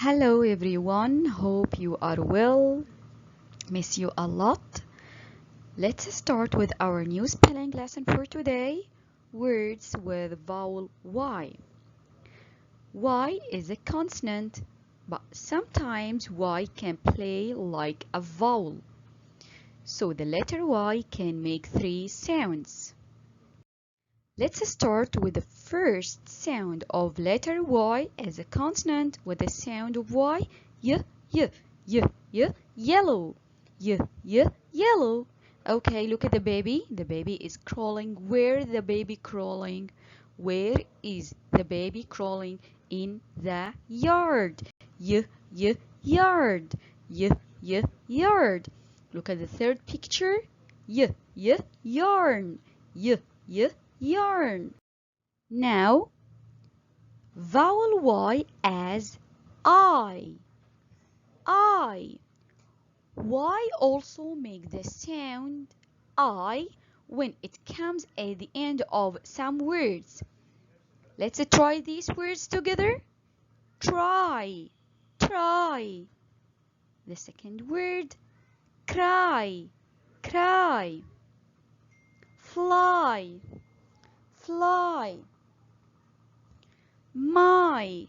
Hello everyone, hope you are well. Miss you a lot. Let's start with our new spelling lesson for today. Words with vowel Y. Y is a consonant, but sometimes Y can play like a vowel. So the letter Y can make three sounds. Let's start with the first sound of letter Y as a consonant with the sound of Y. Y, y, y, y, yellow. Y, y, yellow. Okay, look at the baby. The baby is crawling. Where the baby crawling? Where is the baby crawling? In the yard. Y, y, yard. Y, y, yard. Look at the third picture. Y, y, yarn. Y, y, yarn. Now, vowel Y as I. I. Y also make the sound I when it comes at the end of some words. Let's try these words together. Try. Try. The second word, cry. Cry. Fly. Fly. My.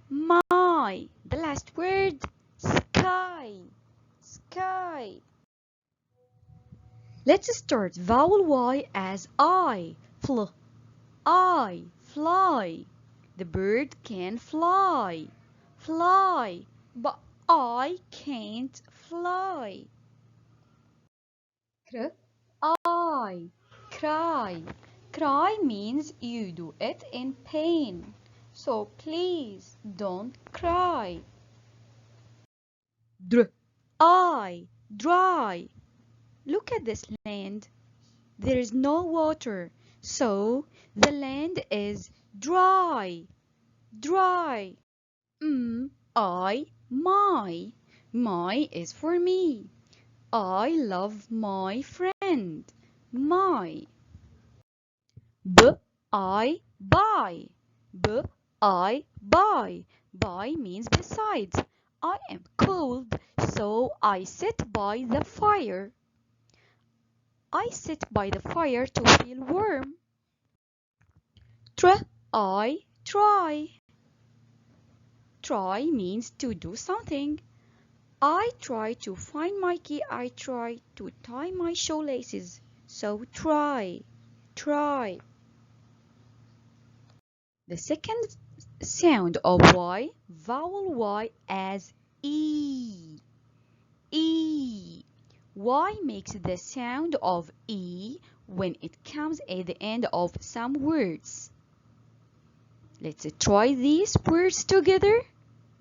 The last word, sky. Sky. Let's start vowel Y as I. I. Fly. The bird can fly. Fly. But I can't fly. I. Cry. Cry means you do it in pain. So please don't cry. I. Dry. Look at this land. There is no water, so the land is dry. Dry. My. My is for me. I love my friend. My. I buy. I buy. Buy means besides. I am cold, so I sit by the fire. I sit by the fire to feel warm. I try. Try means to do something. I try to find my key. I try to tie my shoelaces. So try. Try. The second sound of Y, vowel Y as E. E. Y makes the sound of E when it comes at the end of some words. Let's try these words together.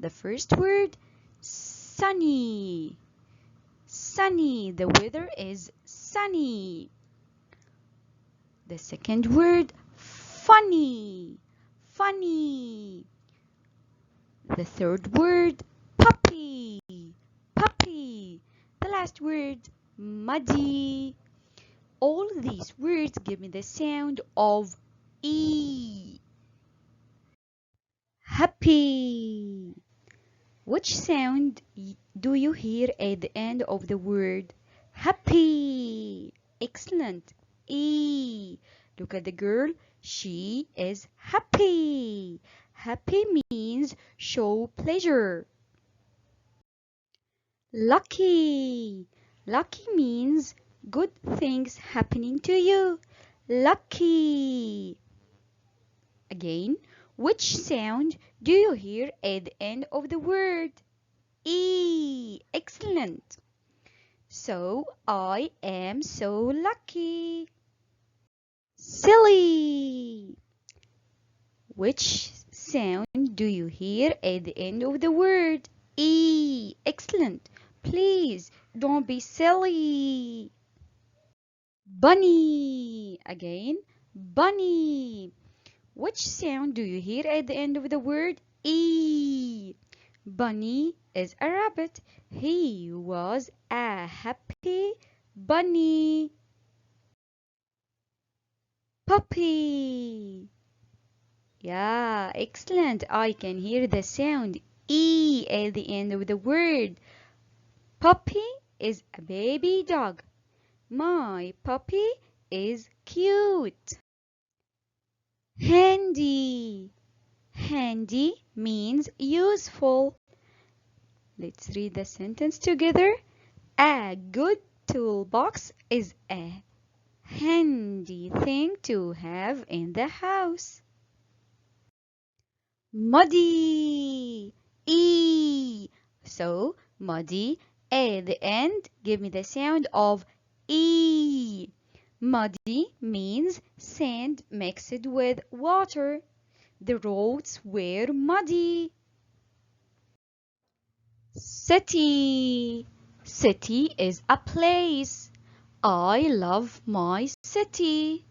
The first word, sunny. Sunny. The weather is sunny. The second word, funny. Funny. The third word, puppy. Puppy. The last word, muddy. All these words give me the sound of E. Happy. Which sound do you hear at the end of the word happy? Excellent. E. Look at the girl. She is happy. Happy means show pleasure. Lucky. Lucky means good things happening to you. Lucky. Again, which sound do you hear at the end of the word? E. Excellent. So, I am so lucky. Silly. Which sound do you hear at the end of the word? E. Excellent. Please don't be silly. Bunny. Again, bunny. Which sound do you hear at the end of the word? E. Bunny is a rabbit. He was a happy bunny. Puppy. Yeah, excellent. I can hear the sound E at the end of the word. Puppy is a baby dog. My puppy is cute. Handy. Handy means useful. Let's read the sentence together. A good toolbox is a handy thing to have in the house. Muddy. E. So, muddy at the end, give me the sound of E. Muddy means sand mixed with water. The roads were muddy. City. City is a place. I love my city.